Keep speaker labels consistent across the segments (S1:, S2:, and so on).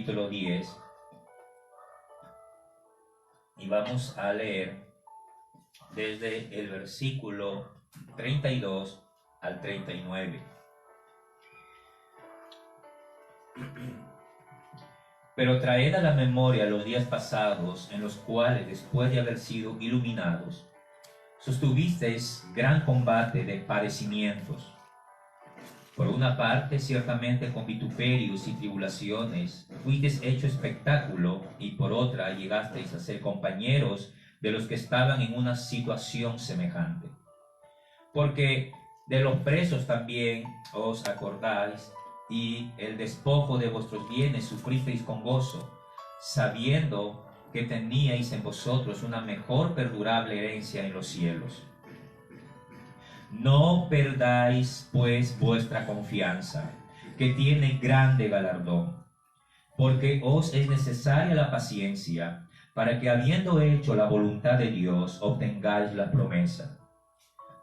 S1: capítulo 10 y vamos a leer desde el versículo 32 al 39. Pero traed a la memoria los días pasados, en los cuales, después de haber sido iluminados, sostuvisteis gran combate de padecimientos. Por una parte, ciertamente con vituperios y tribulaciones, fuisteis hecho espectáculo, y por otra, llegasteis a ser compañeros de los que estaban en una situación semejante. Porque de los presos también os acordáis, y el despojo de vuestros bienes sufristeis con gozo, sabiendo que teníais en vosotros una mejor perdurable herencia en los cielos. No perdáis, pues, vuestra confianza, que tiene grande galardón, porque os es necesaria la paciencia, para que, habiendo hecho la voluntad de Dios, obtengáis la promesa.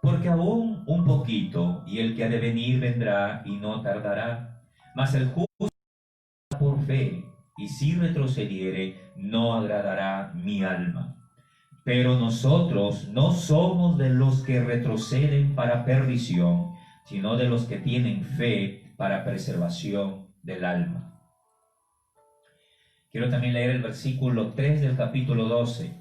S1: Porque aún un poquito, y el que ha de venir vendrá y no tardará. Mas el justo por fe, y si retrocediere, no agradará mi alma. Pero nosotros no somos de los que retroceden para perdición, sino de los que tienen fe para preservación del alma. Quiero también leer el versículo 3 del capítulo 12.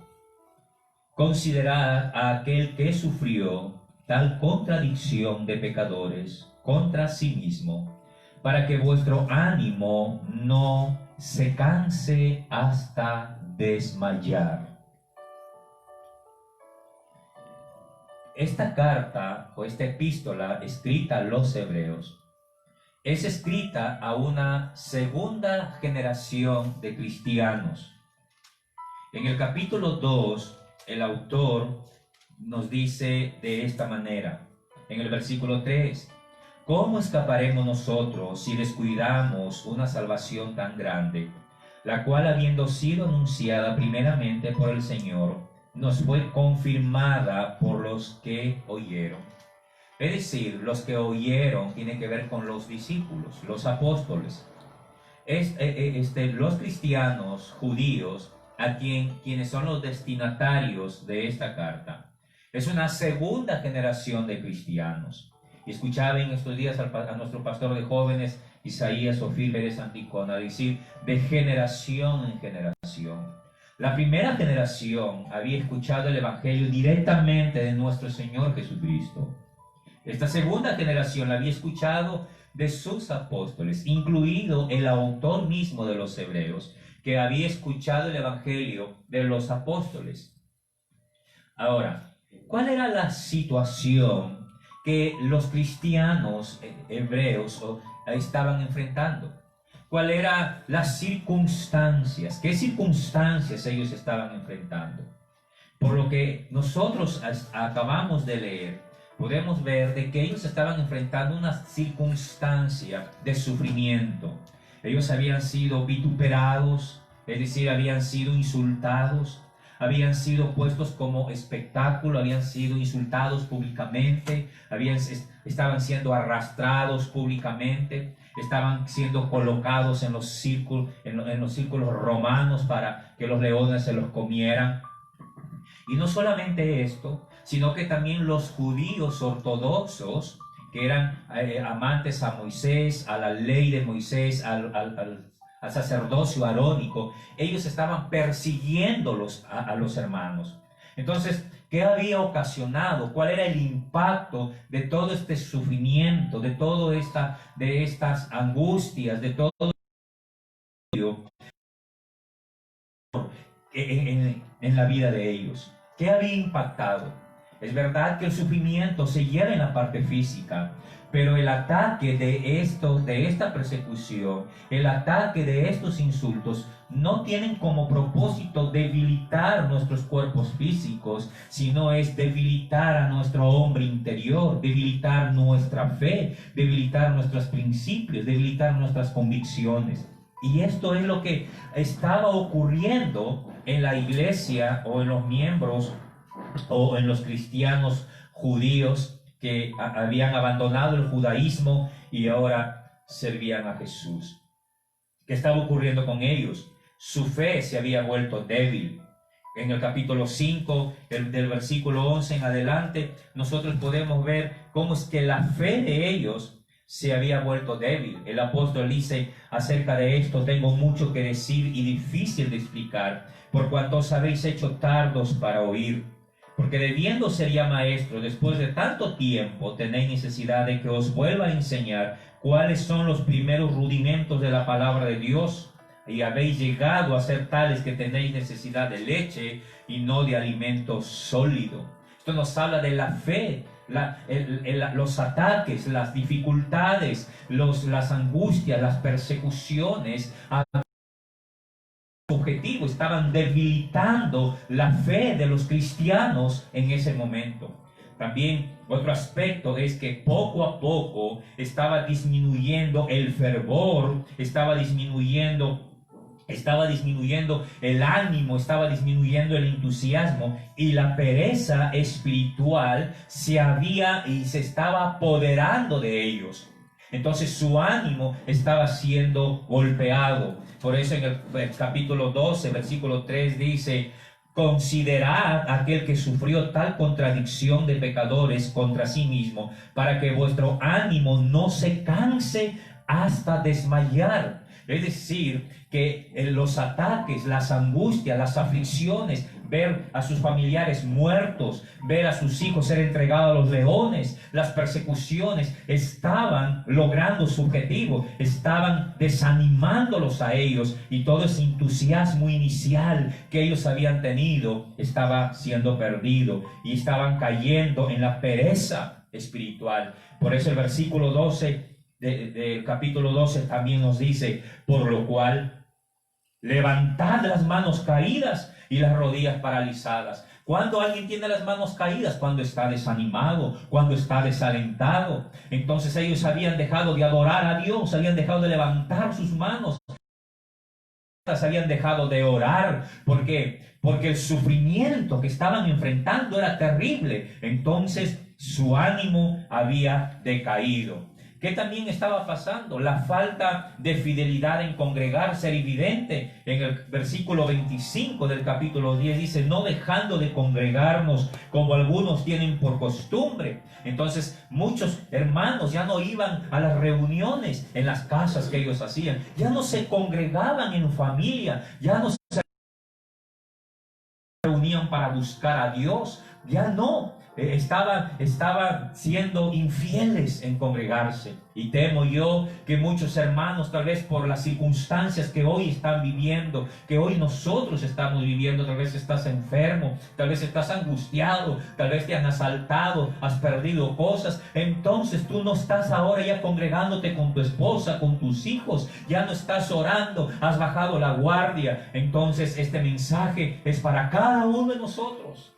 S1: Considerad a aquel que sufrió tal contradicción de pecadores contra sí mismo, para que vuestro ánimo no se canse hasta desmayar. Esta carta o esta epístola escrita a los hebreos es escrita a una segunda generación de cristianos. En el capítulo 2, el autor nos dice de esta manera, en el versículo 3, ¿cómo escaparemos nosotros si descuidamos una salvación tan grande, la cual, habiendo sido anunciada primeramente por el Señor, nos fue confirmada por los que oyeron? Es decir, los que oyeron tiene que ver con los discípulos, los apóstoles. Los cristianos judíos, quienes son los destinatarios de esta carta, es una segunda generación de cristianos. Y escuchaba en estos días a nuestro pastor de jóvenes, Isaías Ofir Pérez Anticona, decir de generación en generación. La primera generación había escuchado el evangelio directamente de nuestro Señor Jesucristo. Esta segunda generación la había escuchado de sus apóstoles, incluido el autor mismo de los hebreos, que había escuchado el evangelio de los apóstoles. Ahora, ¿cuál era la situación que los cristianos hebreos estaban enfrentando? ¿Cuáles eran las circunstancias? ¿Qué circunstancias ellos estaban enfrentando? Por lo que nosotros acabamos de leer, podemos ver de que ellos estaban enfrentando una circunstancia de sufrimiento. Ellos habían sido vituperados, es decir, habían sido insultados, habían sido puestos como espectáculo, habían sido insultados públicamente, estaban siendo arrastrados públicamente, estaban siendo colocados en los círculos romanos para que los leones se los comieran. Y no solamente esto, sino que también los judíos ortodoxos, que eran amantes a Moisés, a la ley de Moisés, al sacerdocio arónico, ellos estaban persiguiéndolos a los hermanos. Entonces, ¿qué había ocasionado? ¿Cuál era el impacto de todo este sufrimiento, de estas angustias, de todo en la vida de ellos? ¿Qué había impactado? Es verdad que el sufrimiento se lleva en la parte física, pero el ataque de esta persecución, el ataque de estos insultos, no tienen como propósito debilitar nuestros cuerpos físicos, sino es debilitar a nuestro hombre interior, debilitar nuestra fe, debilitar nuestros principios, debilitar nuestras convicciones. Y esto es lo que estaba ocurriendo en la iglesia o en los miembros o en los cristianos judíos que habían abandonado el judaísmo y ahora servían a Jesús. ¿Qué estaba ocurriendo con ellos? Su fe se había vuelto débil. En el capítulo 5, del versículo 11 en adelante, nosotros podemos ver cómo es que la fe de ellos se había vuelto débil. El apóstol dice acerca de esto: tengo mucho que decir y difícil de explicar, por cuanto os habéis hecho tardos para oír. Porque debiendo ser ya maestro, después de tanto tiempo, tenéis necesidad de que os vuelva a enseñar cuáles son los primeros rudimentos de la palabra de Dios. Y habéis llegado a ser tales que tenéis necesidad de leche y no de alimento sólido. Esto nos habla de la fe, los ataques, las dificultades, las angustias, las persecuciones. Objetivo, estaban debilitando la fe de los cristianos en ese momento. También otro aspecto es que poco a poco estaba disminuyendo el fervor, estaba disminuyendo el ánimo, estaba disminuyendo el entusiasmo, y la pereza espiritual se estaba apoderando de ellos. Entonces su ánimo estaba siendo golpeado. Por eso en el capítulo 12, versículo 3 dice: considerad aquel que sufrió tal contradicción de pecadores contra sí mismo, para que vuestro ánimo no se canse hasta desmayar. Es decir, que los ataques, las angustias, las aflicciones, ver a sus familiares muertos, ver a sus hijos ser entregados a los leones, las persecuciones estaban logrando su objetivo, estaban desanimándolos a ellos, y todo ese entusiasmo inicial que ellos habían tenido estaba siendo perdido y estaban cayendo en la pereza espiritual. Por eso el versículo 12 del capítulo 12 también nos dice: por lo cual levantad las manos caídas y las rodillas paralizadas. Cuando alguien tiene las manos caídas, cuando está desanimado, cuando está desalentado. Entonces ellos habían dejado de adorar a Dios, habían dejado de levantar sus manos, habían dejado de orar. ¿Por qué? Porque el sufrimiento que estaban enfrentando era terrible. Entonces su ánimo había decaído. ¿Qué también estaba pasando? La falta de fidelidad en congregarse era evidente. En el versículo 25 del capítulo 10 dice: no dejando de congregarnos como algunos tienen por costumbre. Entonces muchos hermanos ya no iban a las reuniones en las casas que ellos hacían, ya no se congregaban en familia, ya no se reunían para buscar a Dios, ya no. Estaban siendo infieles en congregarse. Y temo yo que muchos hermanos, tal vez por las circunstancias que hoy están viviendo, que hoy nosotros estamos viviendo, tal vez estás enfermo, tal vez estás angustiado, tal vez te han asaltado, has perdido cosas. Entonces tú no estás ahora ya congregándote con tu esposa, con tus hijos, ya no estás orando, has bajado la guardia. Entonces este mensaje es para cada uno de nosotros.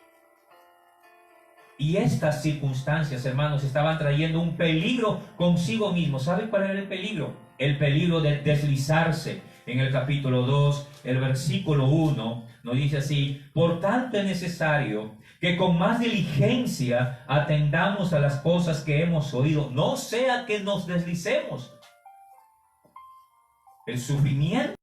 S1: Y estas circunstancias, hermanos, estaban trayendo un peligro consigo mismo. ¿Saben cuál era el peligro? El peligro de deslizarse. En el capítulo 2, el versículo 1, nos dice así: por tanto es necesario que con más diligencia atendamos a las cosas que hemos oído, no sea que nos deslicemos. El sufrimiento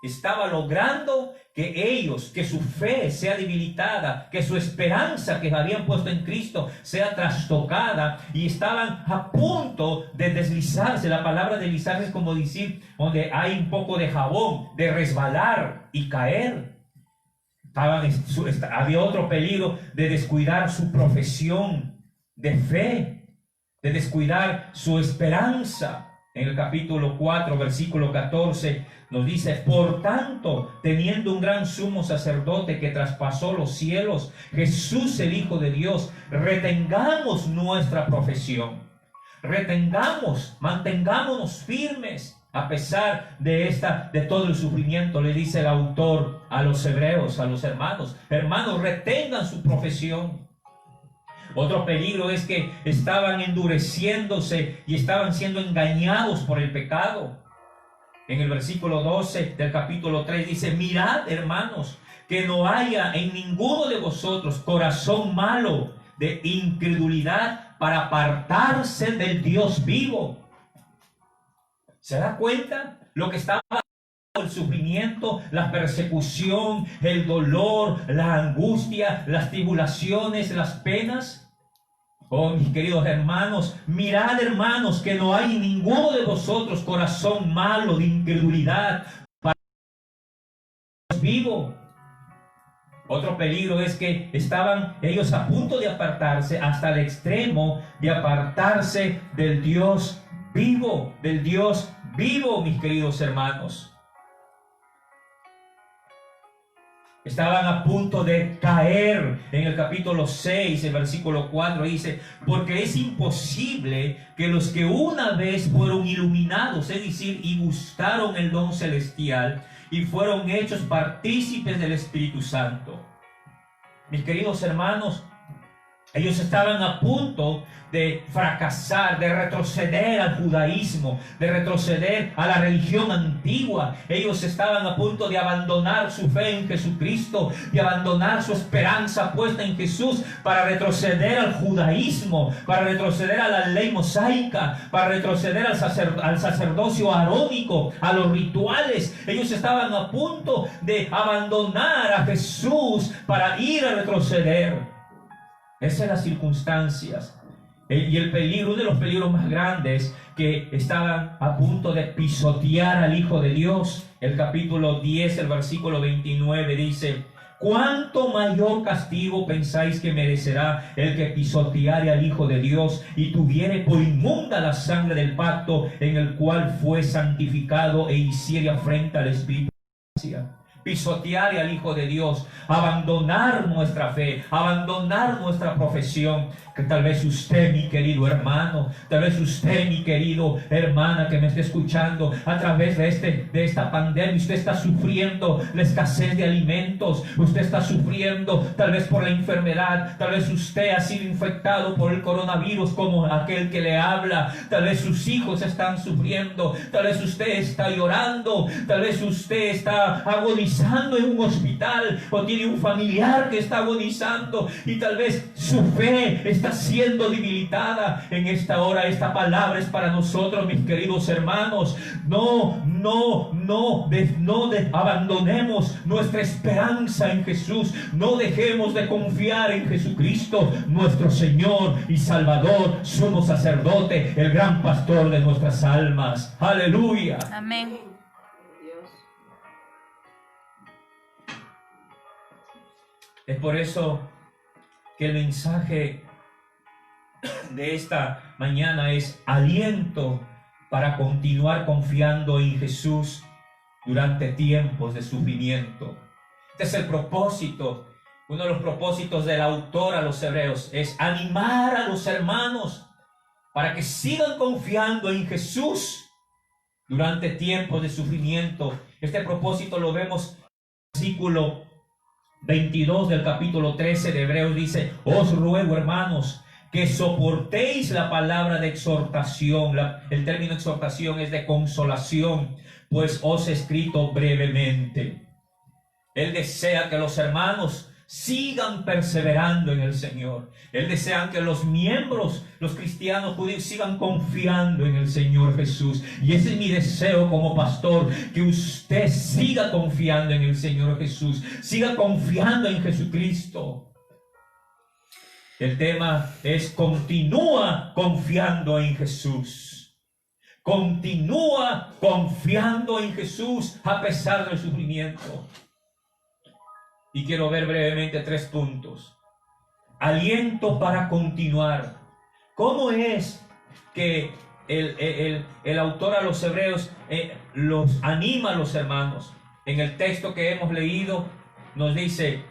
S1: estaba logrando que su fe sea debilitada, que su esperanza que habían puesto en Cristo sea trastocada, y estaban a punto de deslizarse. La palabra deslizarse es como decir donde hay un poco de jabón, de resbalar y caer. Había otro peligro de descuidar su profesión de fe, de descuidar su esperanza. En el capítulo 4, versículo 14, nos dice: por tanto, teniendo un gran sumo sacerdote que traspasó los cielos, Jesús el Hijo de Dios, retengamos nuestra profesión. Mantengámonos firmes a pesar de todo el sufrimiento. Le dice el autor a los hebreos, a los hermanos: hermanos, retengan su profesión. Otro peligro es que estaban endureciéndose y estaban siendo engañados por el pecado. En el versículo 12 del capítulo 3 dice: mirad, hermanos, que no haya en ninguno de vosotros corazón malo de incredulidad para apartarse del Dios vivo. ¿Se da cuenta lo que estaba el sufrimiento, la persecución, el dolor, la angustia, las tribulaciones, las penas. Oh, mis queridos hermanos, mirad, hermanos, que no hay en ninguno de vosotros corazón malo de incredulidad para Dios vivo. Otro peligro es que estaban ellos a punto de apartarse hasta el extremo de apartarse del Dios vivo, mis queridos hermanos. Estaban a punto de caer. En el capítulo 6, el versículo 4 dice: porque es imposible que los que una vez fueron iluminados, es decir, y gustaron el don celestial y fueron hechos partícipes del Espíritu Santo. Mis queridos hermanos, ellos estaban a punto de fracasar, de retroceder al judaísmo, de retroceder a la religión antigua. Ellos estaban a punto de abandonar su fe en Jesucristo, de abandonar su esperanza puesta en Jesús, para retroceder al judaísmo, para retroceder a la ley mosaica, para retroceder al sacerdocio arónico, a los rituales. Ellos estaban a punto de abandonar a Jesús para ir a retroceder. Esas son las circunstancias. Y el peligro, uno de los peligros más grandes, que estaban a punto de pisotear al Hijo de Dios. El capítulo 10, el versículo 29 dice: ¿cuánto mayor castigo pensáis que merecerá el que pisoteare al Hijo de Dios y tuviere por inmunda la sangre del pacto en el cual fue santificado e hiciere afrenta al Espíritu? Pisotear al Hijo de Dios, abandonar nuestra fe, abandonar nuestra profesión. Que tal vez usted, mi querido hermano, tal vez usted, mi querido hermana que me esté escuchando, a través de esta pandemia, usted está sufriendo la escasez de alimentos, usted está sufriendo tal vez por la enfermedad, tal vez usted ha sido infectado por el coronavirus como aquel que le habla, tal vez sus hijos están sufriendo, tal vez usted está llorando, tal vez usted está agonizando en un hospital, o tiene un familiar que está agonizando, y tal vez su fe está siendo debilitada. En esta hora, esta palabra es para nosotros, mis queridos hermanos. No abandonemos nuestra esperanza en Jesús. No dejemos de confiar en Jesucristo, nuestro Señor y Salvador, sumo sacerdote, el gran pastor de nuestras almas. Aleluya.
S2: Amén.
S1: Es por eso que el mensaje de esta mañana es aliento para continuar confiando en Jesús durante tiempos de sufrimiento. Este es el propósito, uno de los propósitos del autor a los hebreos, es animar a los hermanos para que sigan confiando en Jesús durante tiempos de sufrimiento. Este propósito lo vemos en el versículo 22 del capítulo 13 de Hebreos. Dice: os ruego, hermanos, que soportéis la palabra de exhortación. El término exhortación es de consolación, pues os he escrito brevemente. Él desea que los hermanos sigan perseverando en el Señor. Él desea que los miembros, los cristianos judíos, sigan confiando en el Señor Jesús. Y ese es mi deseo como pastor, que usted siga confiando en el Señor Jesús, siga confiando en Jesucristo. El tema es: continúa confiando en Jesús. Continúa confiando en Jesús a pesar del sufrimiento. Y quiero ver brevemente 3 puntos. Aliento para continuar. ¿Cómo es que el autor a los hebreos los anima a los hermanos? En el texto que hemos leído nos dice,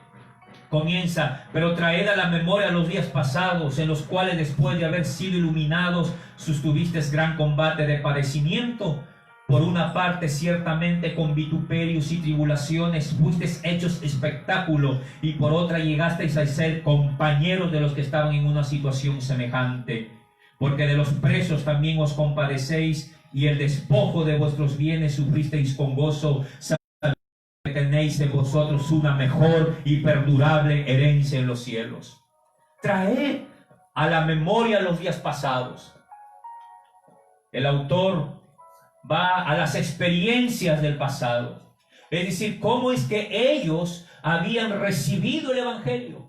S1: comienza: pero traed a la memoria los días pasados, en los cuales después de haber sido iluminados, sostuvisteis gran combate de padecimiento. Por una parte, ciertamente con vituperios y tribulaciones fuisteis hechos espectáculo, y por otra llegasteis a ser compañeros de los que estaban en una situación semejante. Porque de los presos también os compadecéis, y el despojo de vuestros bienes sufristeis con gozo, sabiendo que tenéis en vosotros una mejor y perdurable herencia en los cielos. Traed a la memoria los días pasados. El autor va a las experiencias del pasado. Es decir, cómo es que ellos habían recibido el Evangelio.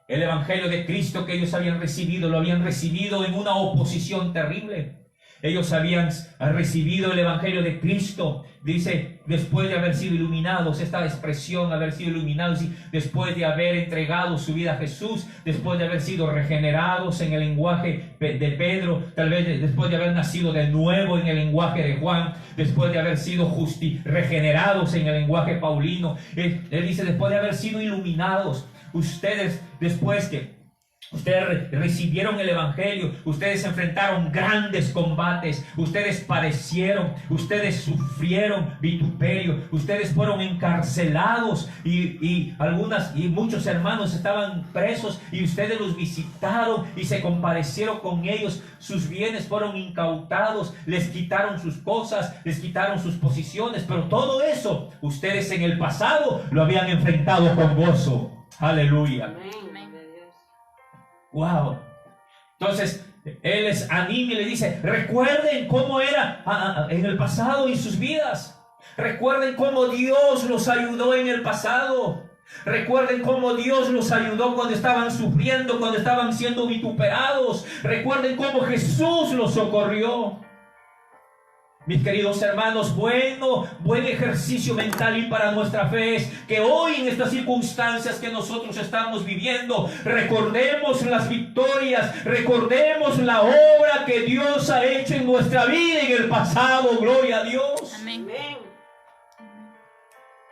S1: El Evangelio de Cristo que ellos habían recibido, lo habían recibido en una oposición terrible. Ellos habían recibido el Evangelio de Cristo, dice, después de haber sido iluminados, esta expresión, haber sido iluminados, después de haber entregado su vida a Jesús, después de haber sido regenerados en el lenguaje de Pedro, tal vez después de haber nacido de nuevo en el lenguaje de Juan, después de haber sido regenerados en el lenguaje paulino. Él dice, después de haber sido iluminados, ustedes, después que ustedes recibieron el Evangelio, ustedes enfrentaron grandes combates, ustedes padecieron, ustedes sufrieron vituperio, ustedes fueron encarcelados y muchos hermanos estaban presos y ustedes los visitaron y se compadecieron con ellos. Sus bienes fueron incautados, les quitaron sus cosas, les quitaron sus posiciones, pero todo eso ustedes en el pasado lo habían enfrentado con gozo. Aleluya. Wow. Entonces, Él les anima y le dice, recuerden cómo era en el pasado en sus vidas. Recuerden cómo Dios los ayudó en el pasado. Recuerden cómo Dios los ayudó cuando estaban sufriendo, cuando estaban siendo vituperados. Recuerden cómo Jesús los socorrió. Mis queridos hermanos, buen ejercicio mental y para nuestra fe es que hoy en estas circunstancias que nosotros estamos viviendo, recordemos las victorias, recordemos la obra que Dios ha hecho en nuestra vida en el pasado. Gloria a Dios.
S2: Amén.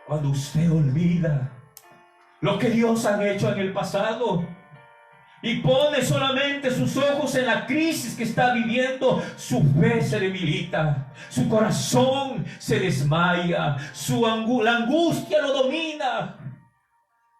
S1: Cuando usted olvida lo que Dios ha hecho en el pasado y pone solamente sus ojos en la crisis que está viviendo, su fe se debilita, su corazón se desmaya, la angustia lo domina.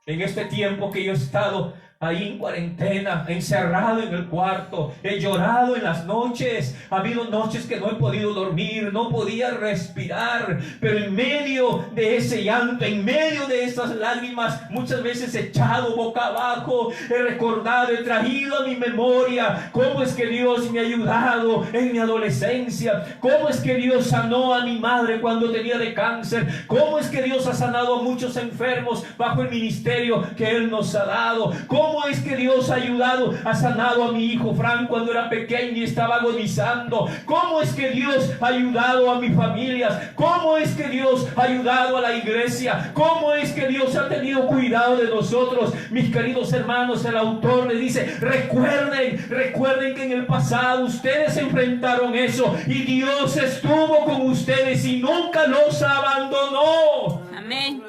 S1: En este tiempo que yo he estado ahí en cuarentena, encerrado en el cuarto, he llorado en las noches. Ha habido noches que no he podido dormir, no podía respirar, pero en medio de ese llanto, en medio de esas lágrimas, muchas veces echado boca abajo, he recordado, he traído a mi memoria cómo es que Dios me ha ayudado en mi adolescencia, cómo es que Dios sanó a mi madre cuando tenía de cáncer, cómo es que Dios ha sanado a muchos enfermos bajo el ministerio que Él nos ha dado, cómo es que Dios ha sanado a mi hijo Frank cuando era pequeño y estaba agonizando, cómo es que Dios ha ayudado a mi familia, cómo es que Dios ha ayudado a la iglesia, cómo es que Dios ha tenido cuidado de nosotros. Mis queridos hermanos, el autor le dice, recuerden que en el pasado ustedes enfrentaron eso y Dios estuvo con ustedes y nunca los abandonó.
S2: Amén.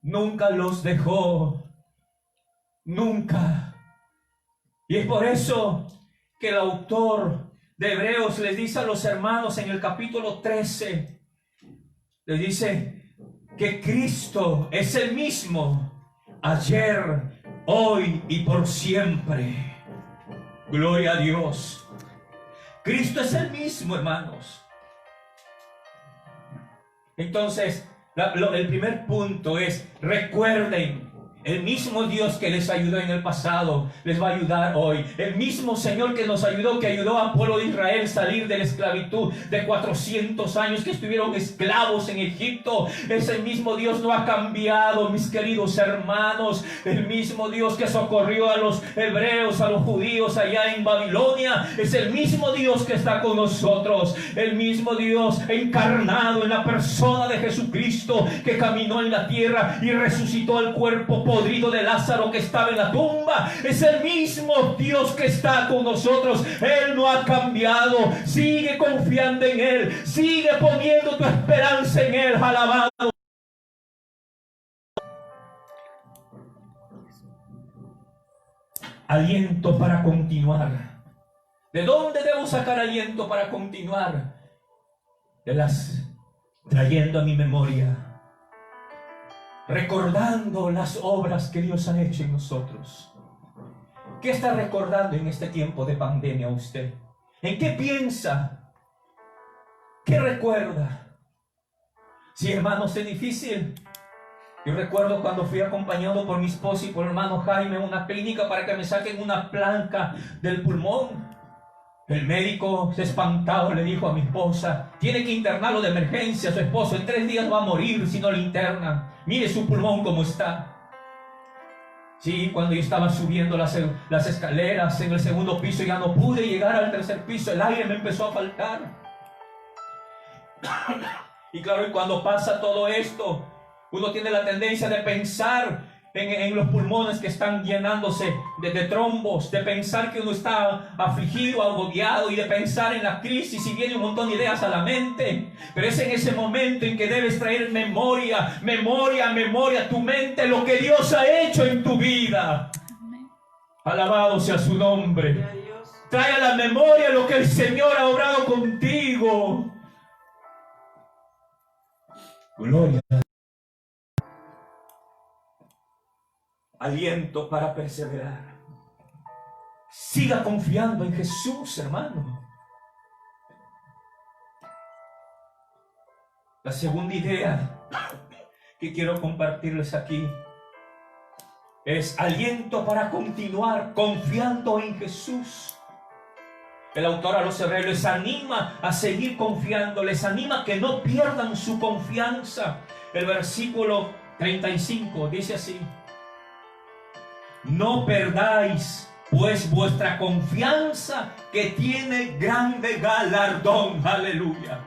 S1: Nunca los dejó. Nunca. Y es por eso que el autor de Hebreos les dice a los hermanos en el capítulo 13, les dice que Cristo es el mismo ayer, hoy y por siempre. Gloria a Dios. Cristo es el mismo, hermanos. Entonces, el primer punto es, recuerden, el mismo Dios que les ayudó en el pasado, les va a ayudar hoy. El mismo Señor que nos ayudó, que ayudó al pueblo de Israel salir de la esclavitud de 400 años que estuvieron esclavos en Egipto. Ese mismo Dios no ha cambiado, mis queridos hermanos. El mismo Dios que socorrió a los hebreos, a los judíos allá en Babilonia, es el mismo Dios que está con nosotros. El mismo Dios encarnado en la persona de Jesucristo, que caminó en la tierra y resucitó el cuerpo podrido de Lázaro que estaba en la tumba. Es el mismo Dios que está con nosotros. Él no ha cambiado. Sigue confiando en Él, sigue poniendo tu esperanza en Él. Alabado. Aliento para continuar. ¿De dónde debo sacar aliento para continuar? Trayendo a mi memoria, recordando las obras que Dios ha hecho en nosotros. ¿Qué está recordando en este tiempo de pandemia usted? ¿En qué piensa? ¿Qué recuerda? Sí, hermanos, es difícil. Yo recuerdo cuando fui acompañado por mi esposo y por el hermano Jaime a una clínica para que me saquen una placa del pulmón. El médico, espantado, le dijo a mi esposa: tiene que internarlo de emergencia, su esposo en 3 días va a morir si no lo internan. Mire su pulmón cómo está. Sí, cuando yo estaba subiendo las escaleras en el 2.º piso, ya no pude llegar al 3.er piso, el aire me empezó a faltar. Y claro, y cuando pasa todo esto, uno tiene la tendencia de pensar en los pulmones que están llenándose de trombos, de pensar que uno está afligido, agobiado, y de pensar en la crisis, y viene un montón de ideas a la mente. Pero es en ese momento en que debes traer memoria a tu mente lo que Dios ha hecho en tu vida. Alabado sea su nombre. Trae a la memoria lo que el Señor ha obrado contigo. Gloria a Dios. Aliento para perseverar. Siga confiando en Jesús, hermano. La segunda idea que quiero compartirles aquí es aliento para continuar confiando en Jesús. El autor a los hebreos les anima a seguir confiando, les anima a que no pierdan su confianza. El versículo 35 dice así: no perdáis pues vuestra confianza, que tiene grande galardón. Aleluya.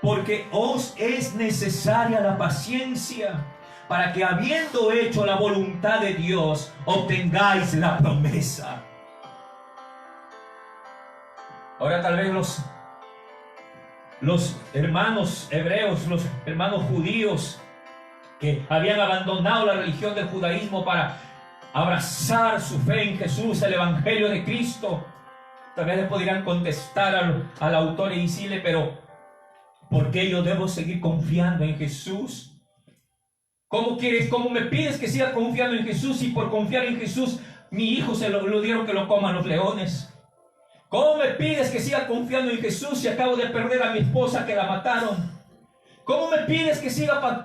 S1: Porque os es necesaria la paciencia, para que habiendo hecho la voluntad de Dios, obtengáis la promesa. Ahora tal vez los hermanos hebreos, los hermanos judíos que habían abandonado la religión del judaísmo para abrazar su fe en Jesús, el evangelio de Cristo, tal vez le podrían contestar al autor y decirle: pero ¿por qué yo debo seguir confiando en Jesús? ¿Cómo me pides que siga confiando en Jesús, y por confiar en Jesús mi hijo se lo dieron que lo coman los leones? ¿Cómo me pides que siga confiando en Jesús si acabo de perder a mi esposa que la mataron? ¿Cómo me pides que siga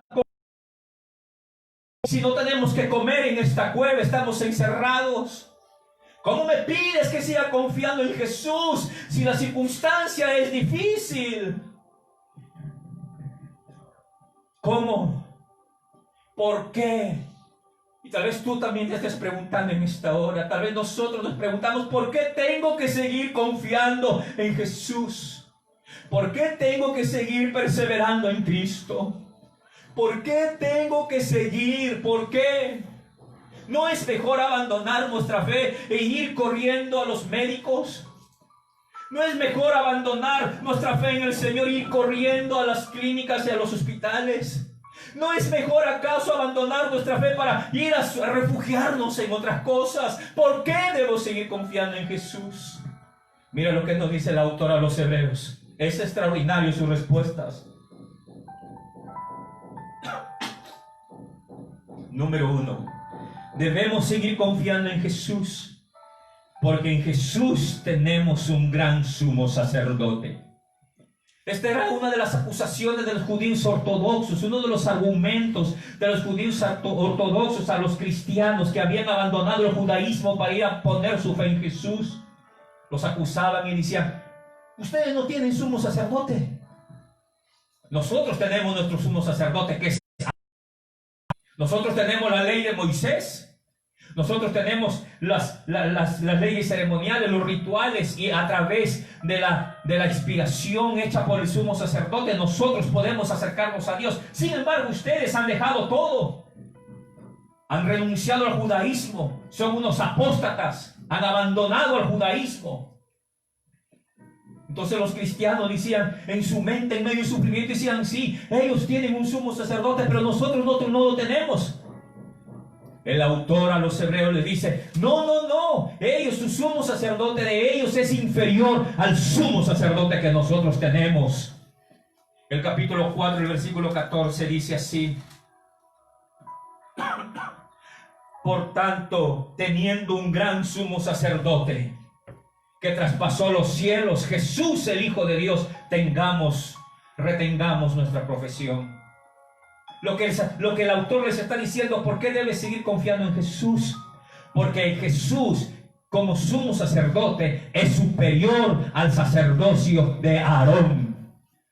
S1: si no tenemos que comer en esta cueva, estamos encerrados? ¿Cómo me pides que siga confiando en Jesús si la circunstancia es difícil? ¿Cómo? ¿Por qué? Y tal vez tú también te estés preguntando en esta hora. Tal vez nosotros nos preguntamos: ¿por qué tengo que seguir confiando en Jesús? ¿Por qué tengo que seguir perseverando en Cristo? ¿Por qué tengo que seguir? ¿Por qué? ¿No es mejor abandonar nuestra fe e ir corriendo a los médicos? ¿No es mejor abandonar nuestra fe en el Señor e ir corriendo a las clínicas y a los hospitales? ¿No es mejor acaso abandonar nuestra fe para ir a refugiarnos en otras cosas? ¿Por qué debo seguir confiando en Jesús? Mira lo que nos dice el autor a los hebreos. Es extraordinario sus respuestas. Número 1. Debemos seguir confiando en Jesús, porque en Jesús tenemos un gran sumo sacerdote. Esta era una de las acusaciones de los judíos ortodoxos, uno de los argumentos de los judíos ortodoxos a los cristianos que habían abandonado el judaísmo para ir a poner su fe en Jesús. Los acusaban y decían: ustedes no tienen sumo sacerdote. Nosotros tenemos nuestro sumo sacerdote, que es... Nosotros tenemos la ley de Moisés. Nosotros tenemos las leyes ceremoniales, los rituales, y a través de la expiación hecha por el sumo sacerdote, nosotros podemos acercarnos a Dios. Sin embargo, ustedes han dejado todo. Han renunciado al judaísmo. Son unos apóstatas. Han abandonado al judaísmo. Entonces los cristianos decían en su mente, en medio de sufrimiento, decían: sí, ellos tienen un sumo sacerdote, pero nosotros no lo tenemos. El autor a los hebreos les dice: no, ellos, su sumo sacerdote de ellos es inferior al sumo sacerdote que nosotros tenemos. El capítulo 4, el versículo 14 dice así: por tanto, teniendo un gran sumo sacerdote que traspasó los cielos, Jesús el Hijo de Dios, retengamos nuestra profesión. Lo que el autor les está diciendo: ¿por qué debes seguir confiando en Jesús? Porque Jesús como sumo sacerdote es superior al sacerdocio de Aarón.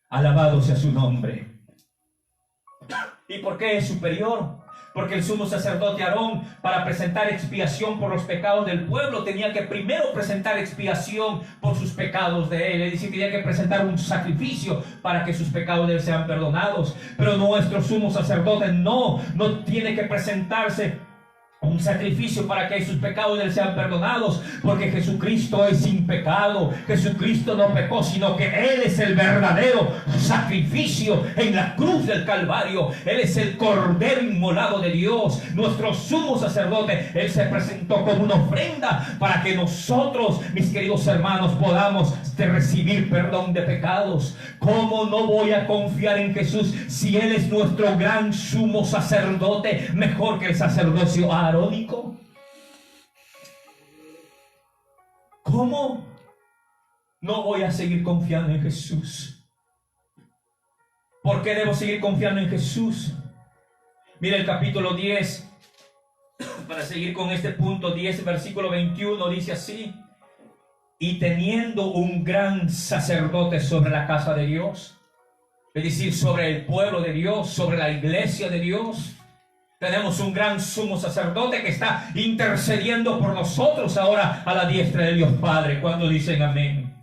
S1: Alabado sea su nombre. ¿Y por qué es superior? Porque el sumo sacerdote Aarón, para presentar expiación por los pecados del pueblo, tenía que primero presentar expiación por sus pecados de él. Es decir, tenía que presentar un sacrificio para que sus pecados de él sean perdonados. Pero nuestro sumo sacerdote no tiene que presentarse un sacrificio para que sus pecados de él sean perdonados, porque Jesucristo es sin pecado. Jesucristo no pecó, sino que Él es el verdadero sacrificio en la cruz del Calvario. Él es el Cordero inmolado de Dios, nuestro sumo sacerdote. Él se presentó como una ofrenda para que nosotros, mis queridos hermanos, podamos recibir perdón de pecados. ¿Cómo no voy a confiar en Jesús si Él es nuestro gran sumo sacerdote, mejor que el sacerdocio arónico? ¿Cómo no voy a seguir confiando en Jesús? ¿Por qué debo seguir confiando en Jesús? Mira el capítulo 10, para seguir con este punto 10, versículo 21, dice así: y teniendo un gran sacerdote sobre la casa de Dios, es decir, sobre el pueblo de Dios, sobre la iglesia de Dios, tenemos un gran sumo sacerdote que está intercediendo por nosotros ahora a la diestra de Dios Padre. Cuando dicen amén.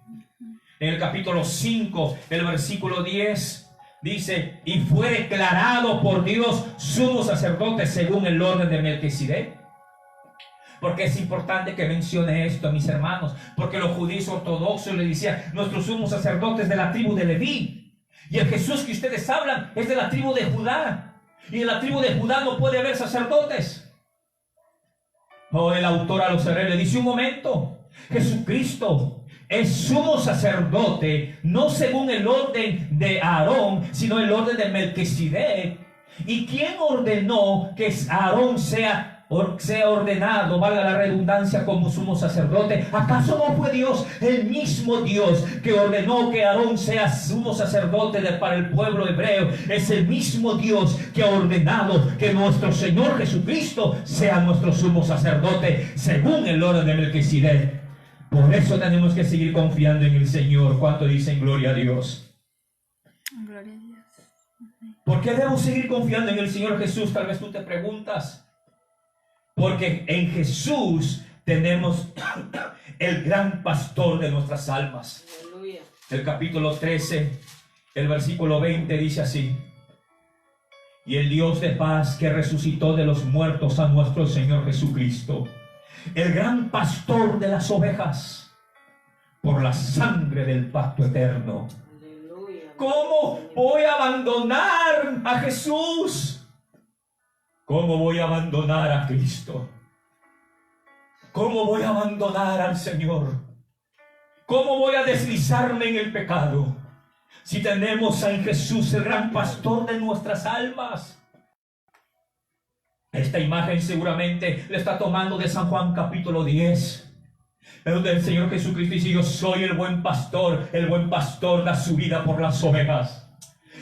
S1: En el capítulo 5, el versículo 10, dice: y fue declarado por Dios sumo sacerdote según el orden de Melquisedec. Porque es importante que mencione esto, mis hermanos, porque los judíos ortodoxos le decían: nuestro sumo sacerdote es de la tribu de Leví, y el Jesús que ustedes hablan es de la tribu de Judá. Y en la tribu de Judá no puede haber sacerdotes. El autor a los hebreos le dice: un momento, Jesucristo es sumo sacerdote no según el orden de Aarón, sino el orden de Melquisedec. ¿Y quién ordenó que Aarón sea ordenado, valga la redundancia, como sumo sacerdote? ¿Acaso no fue Dios, el mismo Dios, que ordenó que Aarón sea sumo sacerdote para el pueblo hebreo? Es el mismo Dios que ha ordenado que nuestro Señor Jesucristo sea nuestro sumo sacerdote según el orden de Melquisedec. Por eso tenemos que seguir confiando en el Señor. ¿Cuánto dicen gloria a Dios?
S2: Gloria a Dios.
S1: ¿Por qué debemos seguir confiando en el Señor Jesús? Tal vez tú te preguntas. Porque en Jesús tenemos el gran pastor de nuestras almas.
S3: Aleluya.
S1: El capítulo 13, el versículo 20 dice así: y el Dios de paz que resucitó de los muertos a nuestro Señor Jesucristo, el gran pastor de las ovejas, por la sangre del pacto eterno.
S3: Aleluya.
S1: ¿Cómo voy a abandonar a Jesús? ¿Cómo voy a abandonar a Cristo? ¿Cómo voy a abandonar al Señor? ¿Cómo voy a deslizarme en el pecado si tenemos en Jesús, el gran pastor de nuestras almas? Esta imagen seguramente le está tomando de San Juan capítulo 10, donde el Señor Jesucristo dice: yo soy el buen pastor da su vida por las ovejas.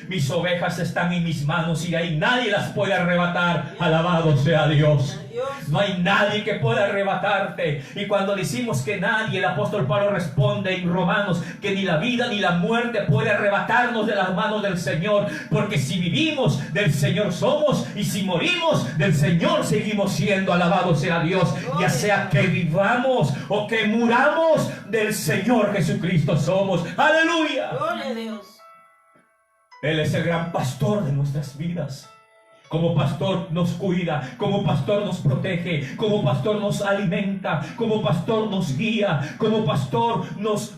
S1: Mis ovejas están en mis manos y ahí nadie las puede arrebatar. Alabado sea Dios. No hay nadie que pueda arrebatarte. Y cuando decimos que nadie, el apóstol Pablo responde en Romanos que ni la vida ni la muerte puede arrebatarnos de las manos del Señor. Porque si vivimos, del Señor somos, y si morimos, del Señor seguimos siendo. Alabado sea Dios. Ya sea que vivamos o que muramos, del Señor Jesucristo somos. Aleluya.
S3: Gloria a Dios.
S1: Él es el gran pastor de nuestras vidas. Como pastor nos cuida, como pastor nos protege, como pastor nos alimenta, como pastor nos guía, como pastor nos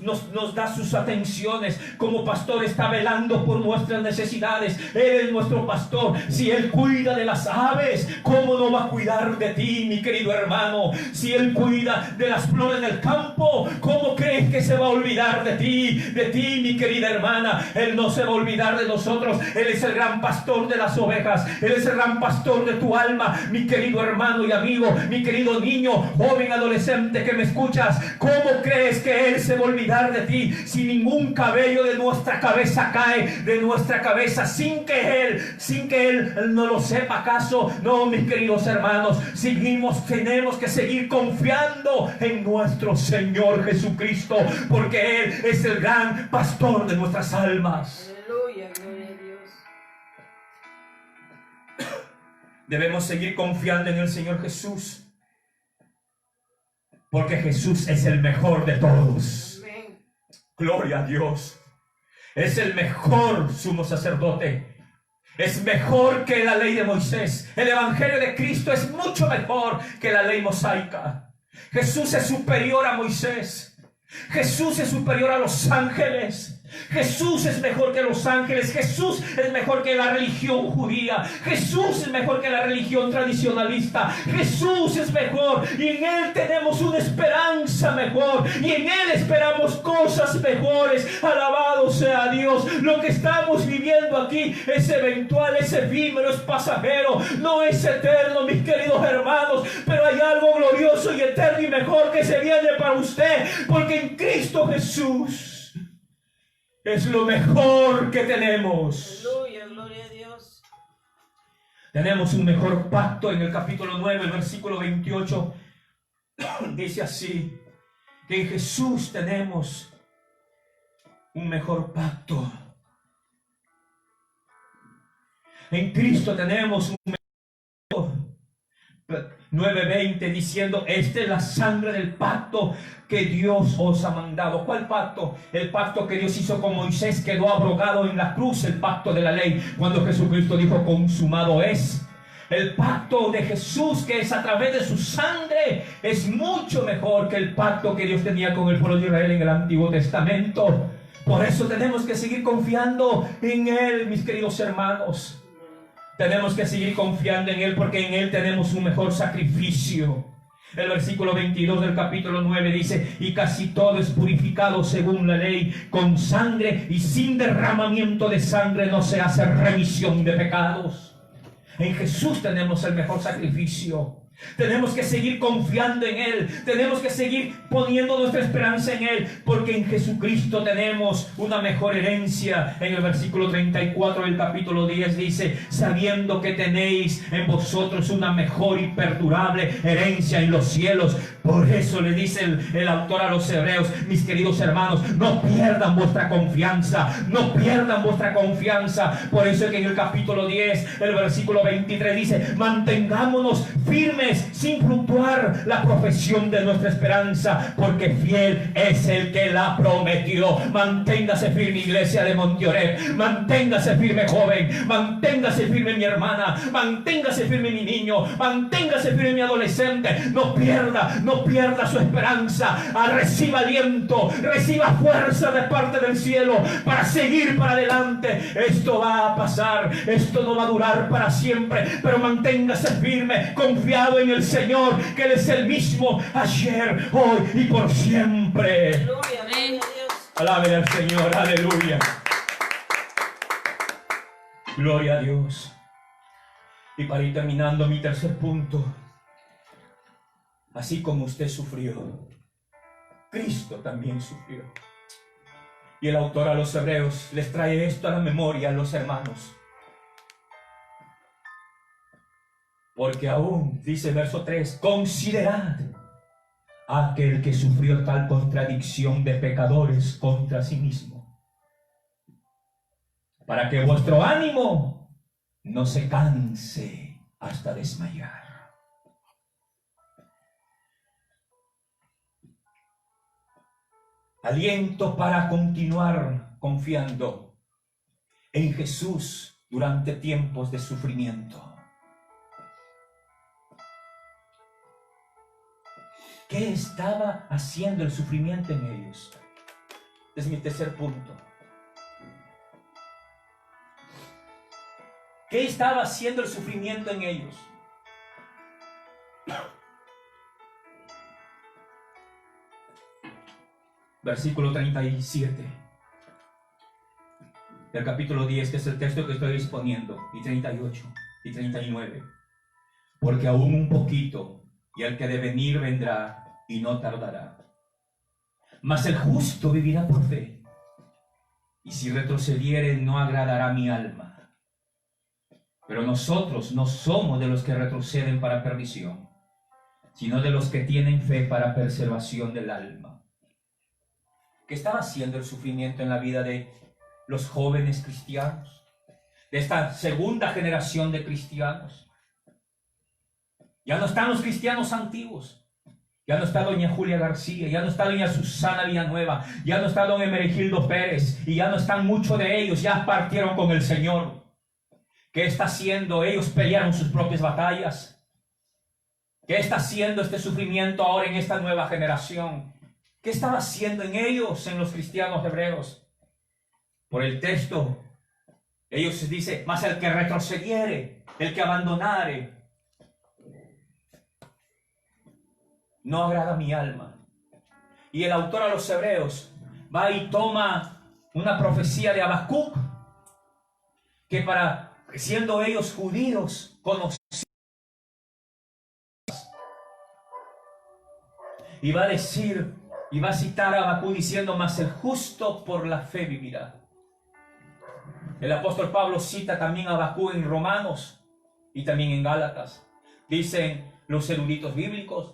S1: da sus atenciones, como pastor está velando por nuestras necesidades. Él es nuestro pastor. Si Él cuida de las aves, ¿cómo no va a cuidar de ti, mi querido hermano? Si Él cuida de las flores del campo, ¿cómo crees que se va a olvidar de ti, mi querida hermana? Él no se va a olvidar de nosotros. Él es el gran pastor de las ovejas. Él es el gran pastor de tu alma. Mi querido hermano y amigo, mi querido niño, joven, adolescente que me escuchas, ¿cómo crees que Él se va a olvidar de ti si ningún cabello de nuestra cabeza cae de nuestra cabeza sin que Él no lo sepa? ¿Acaso? No, mis queridos hermanos, tenemos que seguir confiando en nuestro Señor Jesucristo, porque Él es el gran pastor de nuestras almas.
S3: Aleluya, gloria a Dios.
S1: Debemos seguir confiando en el Señor Jesús, porque Jesús es el mejor de todos.
S3: Amén.
S1: Gloria a Dios. Es el mejor sumo sacerdote. Es mejor que la ley de Moisés. El evangelio de Cristo es mucho mejor que la ley mosaica. Jesús es superior a Moisés. Jesús es superior a los ángeles. Jesús es mejor que los ángeles. Jesús es mejor que la religión judía. Jesús es mejor que la religión tradicionalista. Jesús es mejor, y en Él tenemos una esperanza mejor, y en Él esperamos cosas mejores. Alabado sea Dios. Lo que estamos viviendo aquí es eventual, es efímero, es pasajero, no es eterno, mis queridos hermanos, pero hay algo glorioso y eterno y mejor que se viene para usted, porque en Cristo Jesús es lo mejor que tenemos.
S3: Aleluya, gloria a Dios.
S1: Tenemos un mejor pacto. En el capítulo 9, el versículo 28, dice así, que en Jesús tenemos un mejor pacto. En Cristo tenemos un mejor 9:20, diciendo: esta es la sangre del pacto que Dios os ha mandado. ¿Cuál pacto? El pacto que Dios hizo con Moisés quedó abrogado en la cruz, el pacto de la ley, cuando Jesucristo dijo: consumado es. El pacto de Jesús, que es a través de su sangre, es mucho mejor que el pacto que Dios tenía con el pueblo de Israel en el Antiguo Testamento. Por eso tenemos que seguir confiando en Él, mis queridos hermanos. Tenemos que seguir confiando en Él, porque en Él tenemos un mejor sacrificio. El versículo 22 del capítulo 9 dice: y casi todo es purificado según la ley con sangre, y sin derramamiento de sangre no se hace remisión de pecados. En Jesús tenemos el mejor sacrificio. Tenemos que seguir confiando en Él. Tenemos que seguir poniendo nuestra esperanza en Él, porque en Jesucristo tenemos una mejor herencia. En el versículo 34 del capítulo 10 dice: sabiendo que tenéis en vosotros una mejor y perdurable herencia en los cielos. Por eso le dice el autor a los hebreos: mis queridos hermanos, no pierdan vuestra confianza. No pierdan vuestra confianza. Por eso es que en el capítulo 10, el versículo 23 dice: mantengámonos firmes sin fluctuar la profesión de nuestra esperanza, porque fiel es el que la prometió. Manténgase firme, iglesia de Monteoreb. Manténgase firme, joven. Manténgase firme, mi hermana. Manténgase firme, mi niño. Manténgase firme, mi adolescente. No pierda su esperanza. Reciba aliento, reciba fuerza de parte del cielo para seguir para adelante. Esto va a pasar, esto no va a durar para siempre, pero manténgase firme, confiado en el Señor, que Él es el mismo ayer, hoy y por siempre.
S3: Aleluya, gloria a Dios.
S1: Alaben al Señor, aleluya. Gloria a Dios. Y para ir terminando mi tercer punto: así como usted sufrió, Cristo también sufrió. Y el autor a los hebreos les trae esto a la memoria a los hermanos. Porque aún, dice el verso 3, considerad a aquel que sufrió tal contradicción de pecadores contra sí mismo, para que vuestro ánimo no se canse hasta desmayar. Aliento para continuar confiando en Jesús durante tiempos de sufrimiento. ¿Qué estaba haciendo el sufrimiento en ellos? Es mi tercer punto. ¿Qué estaba haciendo el sufrimiento en ellos? Versículo 37 del capítulo 10, que es el texto que estoy exponiendo, y 38. y 39. Porque aún un poquito, y el que de venir vendrá, y no tardará. Mas el justo vivirá por fe, y si retrocediere no agradará mi alma. Pero nosotros no somos de los que retroceden para perdición, sino de los que tienen fe para preservación del alma. ¿Qué estaba haciendo el sufrimiento en la vida de los jóvenes cristianos? De esta segunda generación de cristianos. Ya no están los cristianos antiguos. Ya no está doña Julia García, ya no está doña Susana Villanueva, ya no está don Emerigildo Pérez, y ya no están muchos de ellos, ya partieron con el Señor. ¿Qué está haciendo? Ellos pelearon sus propias batallas. ¿Qué está haciendo este sufrimiento ahora en esta nueva generación? ¿Qué estaba haciendo en ellos, en los cristianos hebreos? Por el texto, ellos dicen, mas el que retrocediere, el que abandonare, no agrada mi alma. Y el autor a los hebreos va y toma una profecía de Habacuc, que siendo ellos judíos, conocidos, y va a decir, y va a citar a Habacuc diciendo, mas el justo por la fe vivirá. El apóstol Pablo cita también a Habacuc en Romanos y también en Gálatas. Dicen los eruditos bíblicos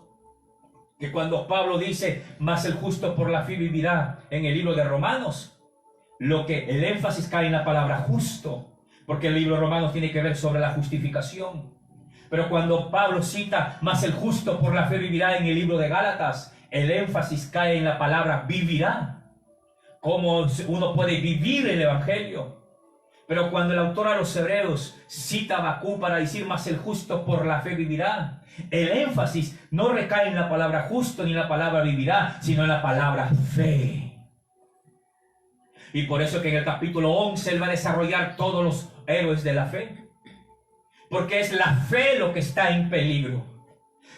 S1: que cuando Pablo dice, mas el justo por la fe vivirá, en el libro de Romanos, el énfasis cae en la palabra justo, porque el libro de Romanos tiene que ver sobre la justificación. Pero cuando Pablo cita, mas el justo por la fe vivirá, en el libro de Gálatas, el énfasis cae en la palabra vivirá. Cómo uno puede vivir el evangelio. Pero cuando el autor a los hebreos cita a Habacuc para decir, mas el justo por la fe vivirá, el énfasis no recae en la palabra justo ni en la palabra vivirá, sino en la palabra fe. Y por eso que en el capítulo 11 él va a desarrollar todos los héroes de la fe. Porque es la fe lo que está en peligro.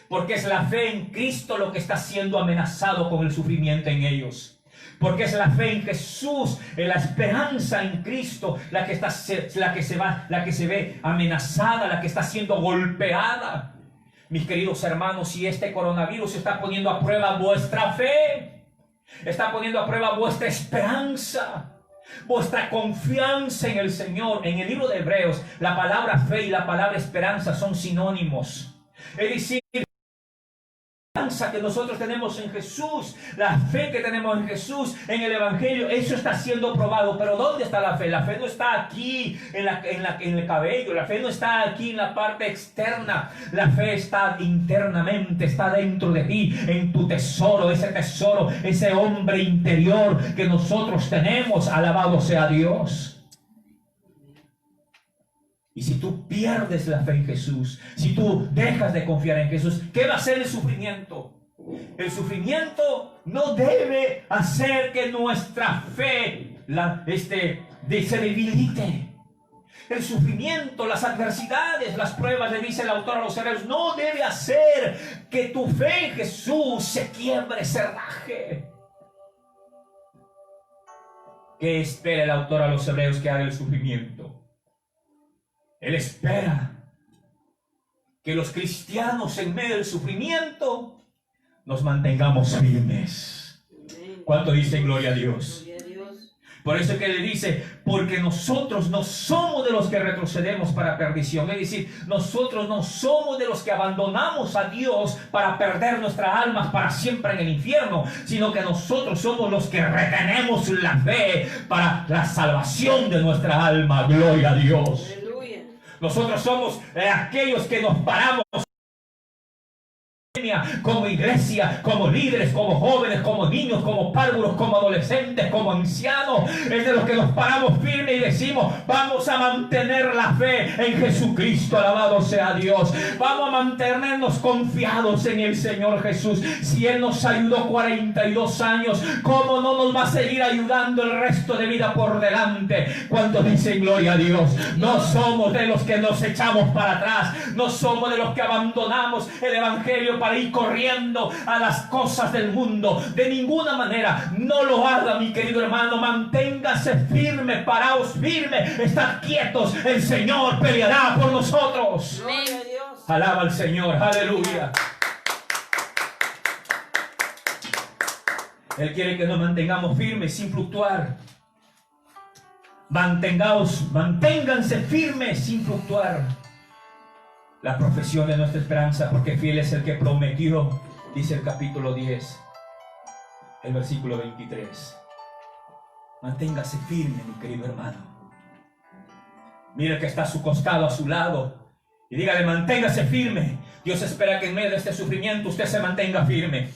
S1: Porque es la fe en Cristo lo que está siendo amenazado con el sufrimiento en ellos. Porque es la fe en Jesús, la esperanza en Cristo, la que se ve amenazada, la que está siendo golpeada. Mis queridos hermanos, si este coronavirus está poniendo a prueba vuestra fe, está poniendo a prueba vuestra esperanza, vuestra confianza en el Señor. En el libro de Hebreos, la palabra fe y la palabra esperanza son sinónimos. Es decir, la esperanza que nosotros tenemos en Jesús, la fe que tenemos en Jesús, en el Evangelio, eso está siendo probado. Pero ¿dónde está la fe? La fe no está aquí en el cabello, la fe no está aquí en la parte externa, la fe está internamente, está dentro de ti, en tu tesoro, ese hombre interior que nosotros tenemos. Alabado sea Dios. Y si tú pierdes la fe en Jesús, si tú dejas de confiar en Jesús, ¿qué va a hacer el sufrimiento? El sufrimiento no debe hacer que nuestra fe se debilite. El sufrimiento, las adversidades, las pruebas, le dice el autor a los hebreos, no debe hacer que tu fe en Jesús se quiebre, se raje. ¿Qué espera el autor a los hebreos que haga el sufrimiento? Él espera que los cristianos en medio del sufrimiento nos mantengamos firmes. ¿Cuánto dice gloria a Dios? Por eso que le dice, porque nosotros no somos de los que retrocedemos para perdición. Es decir, nosotros no somos de los que abandonamos a Dios para perder nuestras almas para siempre en el infierno, sino que nosotros somos los que retenemos la fe para la salvación de nuestra alma. Gloria a Dios. Nosotros somos aquellos que nos paramos como iglesia, como líderes, como jóvenes, como niños, como párvulos, como adolescentes, como ancianos. Es de los que nos paramos firmes y decimos, vamos a mantener la fe en Jesucristo. Alabado sea Dios. Vamos a mantenernos confiados en el Señor Jesús. Si Él nos ayudó 42 años, ¿cómo no nos va a seguir ayudando el resto de vida por delante? Cuando dicen gloria a Dios, no somos de los que nos echamos para atrás, no somos de los que abandonamos el Evangelio para ahí corriendo a las cosas del mundo. De ninguna manera, no lo haga, mi querido hermano. Manténgase firme, paraos firme, estad quietos. El Señor peleará por nosotros.
S3: Gloria a Dios.
S1: Alaba al Señor, aleluya. Él quiere que nos mantengamos firmes sin fluctuar. Manténganse firmes sin fluctuar. La profesión de nuestra esperanza, porque fiel es el que prometió, dice el capítulo 10, el versículo 23. Manténgase firme, mi querido hermano. Mire que está a su costado, a su lado, y dígale: manténgase firme. Dios espera que en medio de este sufrimiento usted se mantenga firme.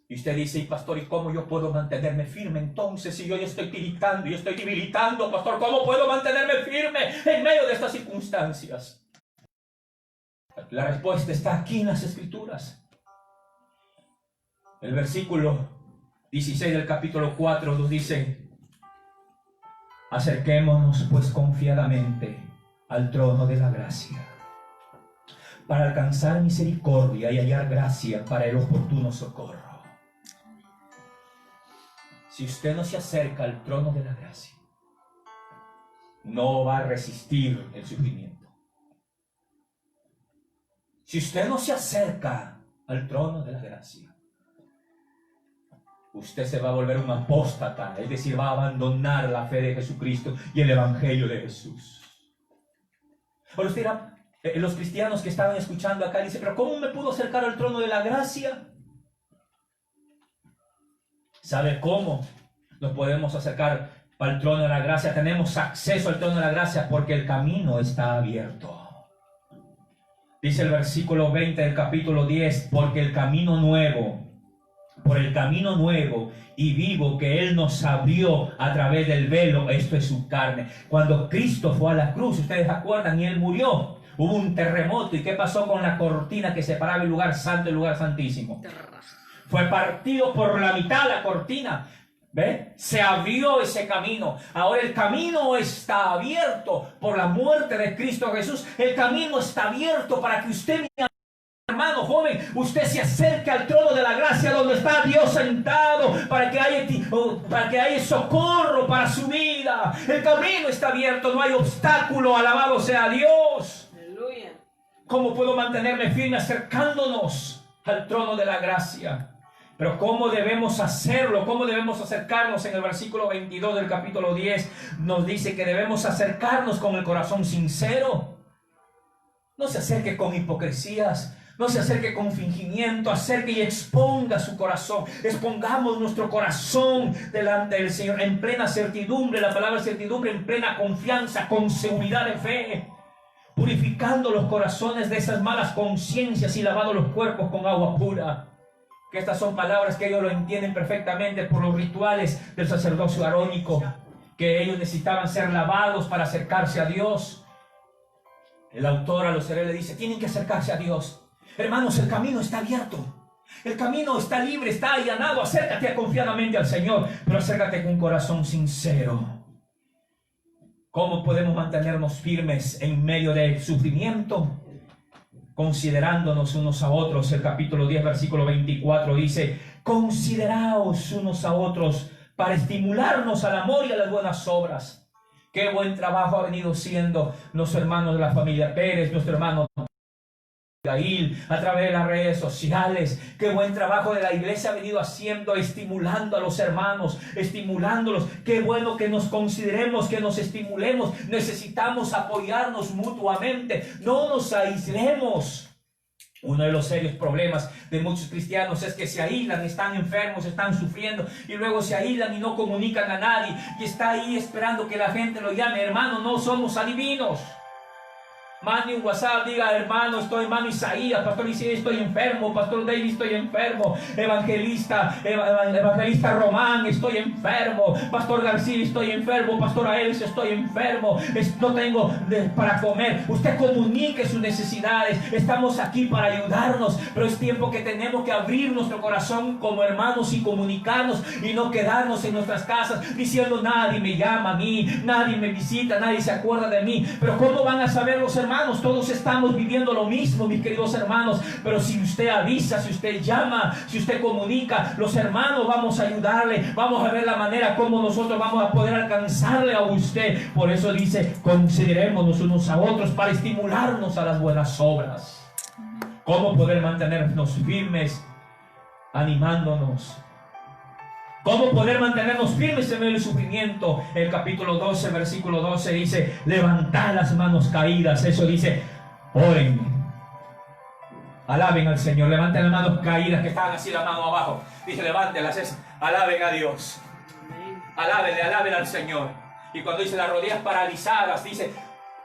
S1: Y usted dice: y pastor, ¿y cómo yo puedo mantenerme firme entonces si yo ya estoy tiritando y estoy debilitando? Pastor, ¿cómo puedo mantenerme firme en medio de estas circunstancias? La respuesta está aquí en las Escrituras. El versículo 16 del capítulo 4 nos dice: acerquémonos pues confiadamente al trono de la gracia, para alcanzar misericordia y hallar gracia para el oportuno socorro. Si usted no se acerca al trono de la gracia, no va a resistir el sufrimiento. Si usted no se acerca al trono de la gracia, usted se va a volver un apóstata, es decir, va a abandonar la fe de Jesucristo y el evangelio de Jesús. Ahora usted dirá, los cristianos que estaban escuchando acá dicen: pero ¿cómo me puedo acercar al trono de la gracia? ¿Sabe cómo nos podemos acercar al trono de la gracia? Tenemos acceso al trono de la gracia porque el camino está abierto. Dice el versículo 20 del capítulo 10: porque el camino nuevo, por el camino nuevo y vivo que Él nos abrió a través del velo, esto es su carne. Cuando Cristo fue a la cruz, ustedes se acuerdan, y Él murió, hubo un terremoto. ¿Y qué pasó con la cortina que separaba el lugar santo del lugar santísimo? Fue partido por la mitad la cortina. ¿Ve? Se abrió ese camino. Ahora el camino está abierto por la muerte de Cristo Jesús. El camino está abierto para que usted, mi hermano joven, usted se acerque al trono de la gracia donde está Dios sentado, para que haya socorro para su vida. El camino está abierto, no hay obstáculo. Alabado sea Dios.
S3: Aleluya.
S1: ¿Cómo puedo mantenerme firme acercándonos al trono de la gracia? Pero ¿cómo debemos hacerlo? ¿Cómo debemos acercarnos? En el versículo 22 del capítulo 10 nos dice que debemos acercarnos con el corazón sincero. No se acerque con hipocresías, no se acerque con fingimiento, acerque y exponga su corazón. Expongamos nuestro corazón delante del Señor en plena certidumbre, la palabra certidumbre, en plena confianza, con seguridad de fe, purificando los corazones de esas malas conciencias y lavando los cuerpos con agua pura. Que estas son palabras que ellos lo entienden perfectamente por los rituales del sacerdocio arónico, que ellos necesitaban ser lavados para acercarse a Dios. El autor a los hebreos le dice: tienen que acercarse a Dios. Hermanos, el camino está abierto, el camino está libre, está allanado. Acércate confiadamente al Señor, pero acércate con un corazón sincero. ¿Cómo podemos mantenernos firmes en medio del sufrimiento? Considerándonos unos a otros. El capítulo 10, versículo 24 dice: consideraos unos a otros para estimularnos al amor y a las buenas obras. Qué buen trabajo ha venido siendo nuestros hermanos de la familia Pérez, nuestro hermano a través de las redes sociales. Qué buen trabajo de la iglesia ha venido haciendo, estimulando a los hermanos, estimulándolos. Qué bueno que nos consideremos, que nos estimulemos. Necesitamos apoyarnos mutuamente, no nos aislemos. Uno de los serios problemas de muchos cristianos es que se aíslan, están enfermos, están sufriendo, y luego se aíslan y no comunican a nadie, y está ahí esperando que la gente lo llame. Hermano, no somos adivinos. Mande un WhatsApp, diga: hermano Isaías, pastor Isaías, estoy enfermo, pastor David, estoy enfermo, evangelista Román, estoy enfermo, pastor García, estoy enfermo, pastor Aelcio, estoy enfermo, no tengo para comer. Usted comunique sus necesidades. Estamos aquí para ayudarnos, pero es tiempo que tenemos que abrir nuestro corazón como hermanos y comunicarnos, y no quedarnos en nuestras casas diciendo: nadie me llama a mí, nadie me visita, nadie se acuerda de mí. Pero ¿cómo van a saber los hermanos hermanos, todos estamos viviendo lo mismo, mis queridos hermanos, pero si usted avisa, si usted llama, si usted comunica, los hermanos vamos a ayudarle, vamos a ver la manera como nosotros vamos a poder alcanzarle a usted. Por eso dice, considerémonos unos a otros para estimularnos a las buenas obras. ¿Cómo poder mantenernos firmes, animándonos? ¿Cómo poder mantenernos firmes en medio del sufrimiento? El capítulo 12, versículo 12 dice, levantad las manos caídas. Eso dice, oren, alaben al Señor. Levanten las manos caídas que estaban así, la mano abajo. Dice, levántelas, alaben a Dios. Alábenle al Señor. Y cuando dice las rodillas paralizadas, dice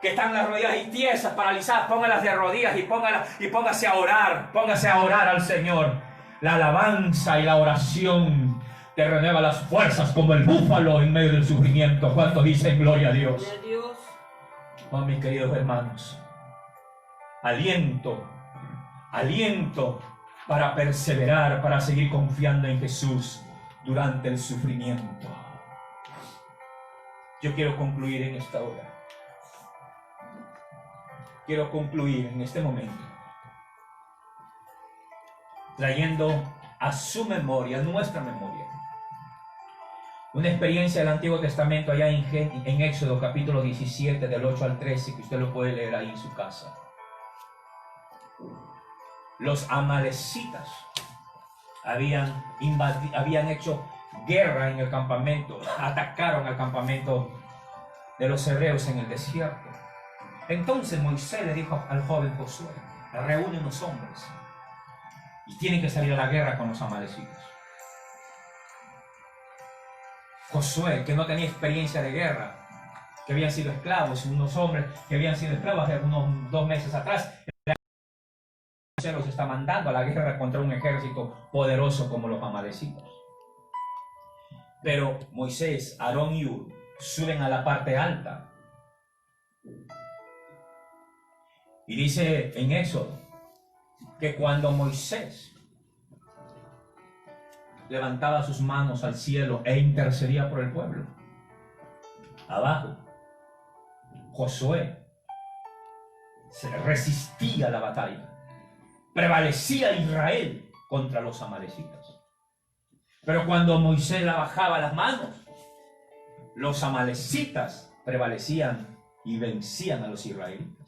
S1: que están las rodillas y tiesas, paralizadas, póngalas de rodillas y póngase a orar al Señor. La alabanza y la oración te renueva las fuerzas como el búfalo en medio del sufrimiento. ¿Cuántos dicen gloria a Dios?
S3: Gloria a Dios.
S1: Oh, mis queridos hermanos, aliento para perseverar, para seguir confiando en Jesús durante el sufrimiento. Yo quiero concluir en esta hora. Quiero concluir en este momento trayendo a su memoria, a nuestra memoria, una experiencia del Antiguo Testamento allá en Éxodo capítulo 17 del 8 al 13, que usted lo puede leer ahí en su casa. Los amalecitas habían hecho guerra en el campamento, atacaron al campamento de los hebreos en el desierto. Entonces Moisés le dijo al joven Josué, reúne unos hombres y tienen que salir a la guerra con los amalecitas. Josué, que no tenía experiencia de guerra, que habían sido esclavos, unos hombres que habían sido esclavos hace unos 2 meses atrás, se los está mandando a la guerra contra un ejército poderoso como los amalecitas. Pero Moisés, Aarón y Hur suben a la parte alta. Y dice en Éxodo que cuando Moisés levantaba sus manos al cielo e intercedía por el pueblo, abajo Josué se resistía a la batalla, prevalecía Israel contra los amalecitas. Pero cuando Moisés la bajaba las manos, los amalecitas prevalecían y vencían a los israelitas.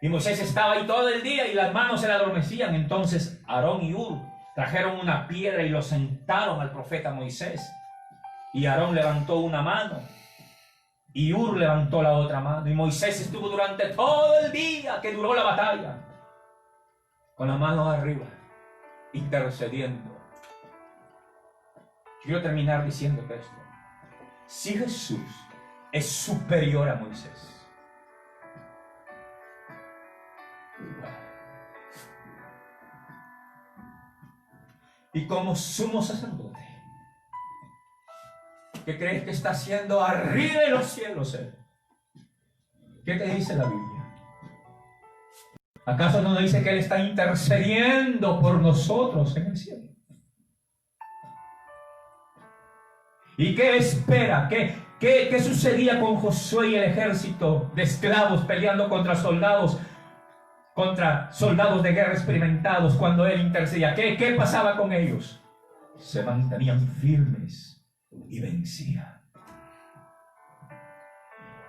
S1: Y Moisés estaba ahí todo el día y las manos se le adormecían. Entonces Aarón y Hur trajeron una piedra y lo sentaron al profeta Moisés. Y Aarón levantó una mano y Hur levantó la otra mano. Y Moisés estuvo durante todo el día que duró la batalla con las manos arriba, intercediendo. Quiero terminar diciendo esto. Si Jesús es superior a Moisés, y como sumo sacerdote, ¿qué crees que está haciendo arriba de los cielos él? ¿Qué te dice la Biblia? ¿Acaso no dice que él está intercediendo por nosotros en el cielo? ¿Y qué espera? ¿Qué sucedía con Josué y el ejército de esclavos peleando contra soldados de guerra experimentados cuando él intercedía? ¿Qué pasaba con ellos? Se mantenían firmes y vencían.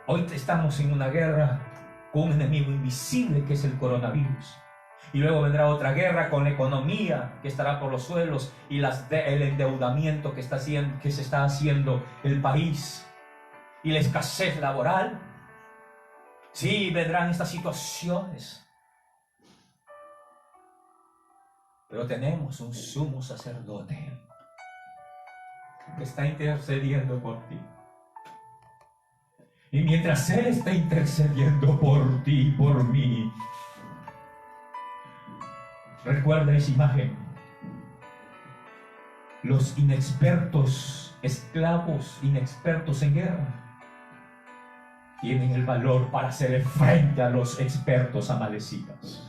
S1: Hoy estamos en una guerra con un enemigo invisible que es el coronavirus. Y luego vendrá otra guerra con la economía que estará por los suelos y el endeudamiento que se está haciendo el país y la escasez laboral. Sí, vendrán estas situaciones. Pero tenemos un sumo sacerdote que está intercediendo por ti. Y mientras Él está intercediendo por ti y por mí, recuerda esa imagen. Los inexpertos, esclavos inexpertos en guerra, tienen el valor para hacer frente a los expertos amalecitas.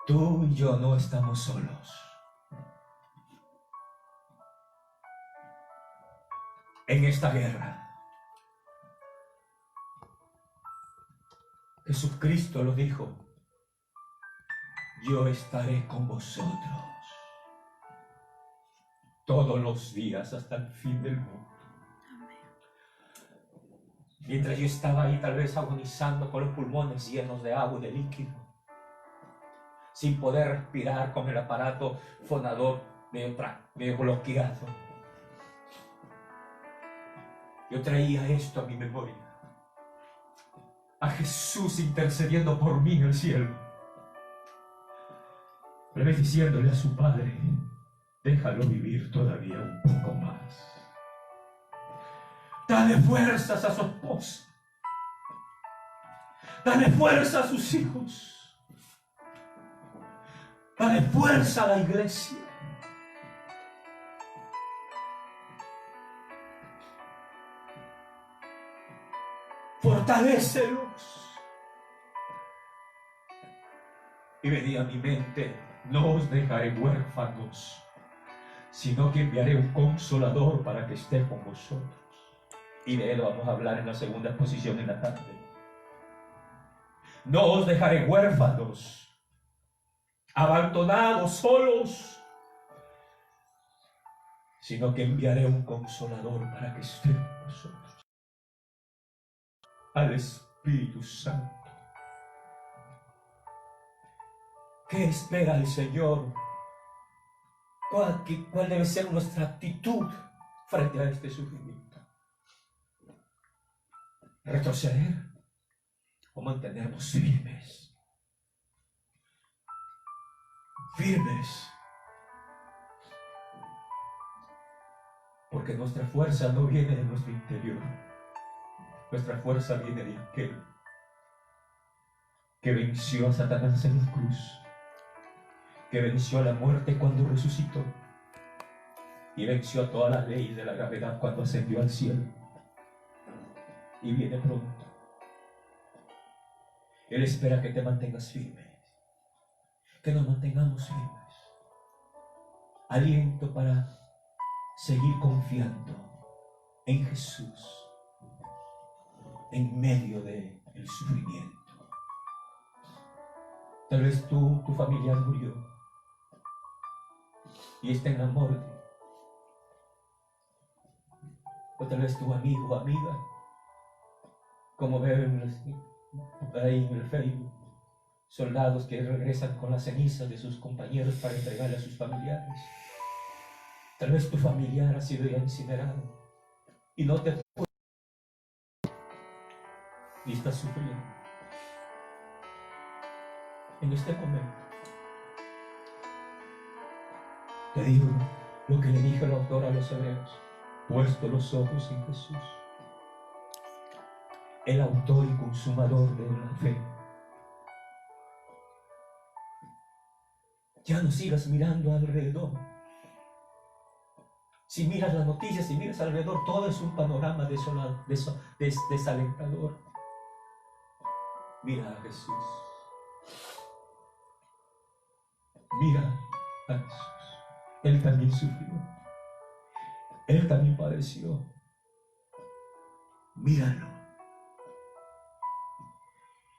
S1: Tú y yo no estamos solos. en esta guerra. Jesucristo lo dijo: yo estaré con vosotros todos los días hasta el fin del mundo. Mientras yo estaba ahí tal vez agonizando con los pulmones llenos de agua y de líquido, sin poder respirar, con el aparato fonador medio bloqueado, yo traía esto a mi memoria: a Jesús intercediendo por mí en el cielo, diciéndole a su Padre: déjalo vivir todavía un poco más. Dale fuerzas a su esposa. Dale fuerza a sus hijos. Dale fuerza a la iglesia. Fortalécelos. Y venía a mi mente: no os dejaré huérfanos, sino que enviaré un consolador para que esté con vosotros. Y de él vamos a hablar en la segunda exposición en la tarde. No os dejaré huérfanos, abandonados, solos, sino que enviaré un consolador para que esté con vosotros. Al Espíritu Santo. ¿Qué espera el Señor? ¿Cuál debe ser nuestra actitud frente a este sufrimiento? ¿Retroceder o mantenernos firmes? Firmes. Porque nuestra fuerza no viene de nuestro interior. Nuestra fuerza viene de aquel que venció a Satanás en la cruz, que venció a la muerte cuando resucitó y venció a todas las leyes de la gravedad cuando ascendió al cielo. Y viene pronto. Él espera que te mantengas firme, que nos mantengamos firmes. Aliento para seguir confiando en Jesús en medio del sufrimiento. Tal vez tu familiar murió y está en la muerte. O tal vez tu amigo o amiga, como veo ahí en el Facebook, soldados que regresan con las cenizas de sus compañeros para entregarle a sus familiares. Tal vez tu familiar ha sido ya incinerado y no te puede, y estás sufriendo. En este momento te digo lo que le dijo el autor a los hebreos: puesto los ojos en Jesús, el autor y consumador de la fe. Ya no sigas mirando alrededor. Si miras las noticias, si miras alrededor, todo es un panorama desalentador. Mira a Jesús. Mira a Jesús. Él también sufrió. Él también padeció. Míralo.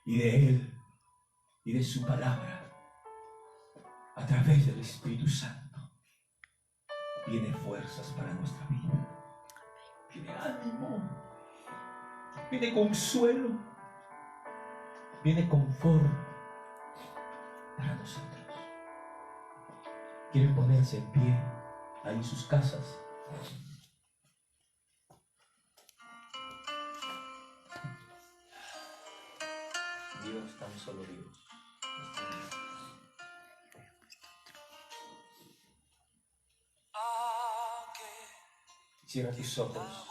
S1: Y de Él y de su palabra, a través del Espíritu Santo, viene fuerzas para nuestra vida. Viene ánimo. Viene consuelo. Viene confort para nosotros. Quieren ponerse en pie ahí en sus casas. Dios, tan solo Dios. Cierra tus ojos.